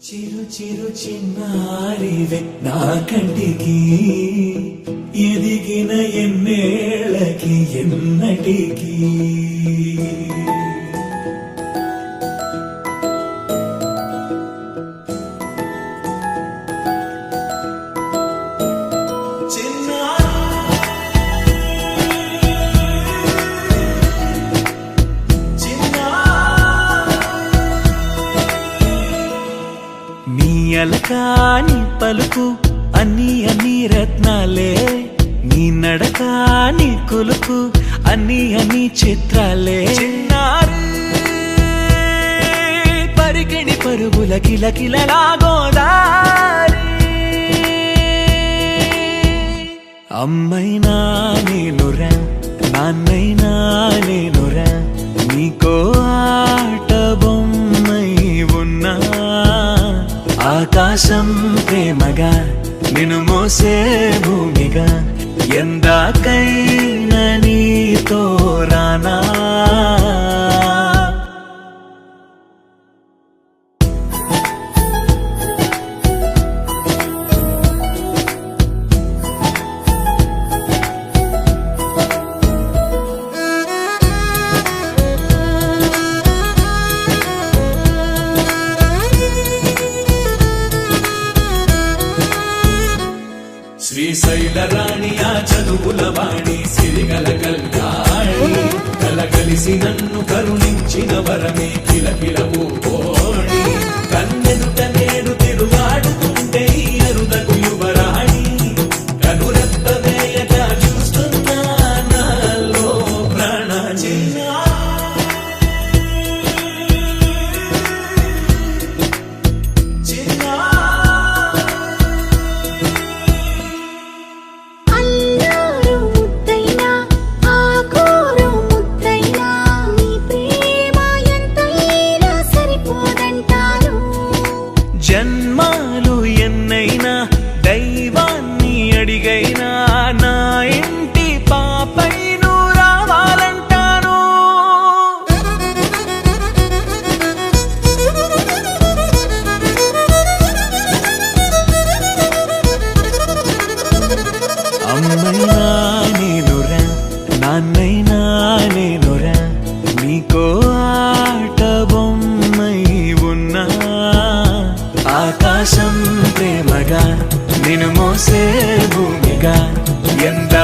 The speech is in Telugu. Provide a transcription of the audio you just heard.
చిరు చిరు చిన్నారివే నా కంటికి ఎదిగిన ఎన్నేళ్ళకి ఎన్నటికి అలకాని పలుకు అన్ని అన్ని రత్నాలే నీ నడకాని కులుకు అన్ని అన్ని చిత్రాలే చిన్నారు పరికిణి పరుగుల కిలకిలలాగోదారి అమ్మైనా నేనురా నాన్నైనా నేనురా నీకో ఆట బొమ్మై ఉన్నా ఆకాశం ప్రేమగా నిన్ను మోసే భూమిగా ఎందాకైనా నీతో రానా శ్రీశైల రాణి ఆ చదువుల వాణి సిరిగల కల్యాణి కలగలిసి నన్ను కరుణించిన వరమే కిలకిలవు కోణి కన్నెదుట నేడు తిరుగాడుతుంటే అరుదకు యువరాణి కనురెప్ప వేయక చూస్తున్నా నాలో ప్రాణ జన్మాలు ఎన్నైనా దైవాన్ని అడిగైనా నా ఇంటి పాపై నువ్వు రావాలంటాను అమ్మైనా నేనురా నాన్నైనా నేనురా నీకో ఆట బొమ్మై ఉన్నా ఆకాశం ప్రేమగా నిన్ను మోసే భూమిగా ఎంత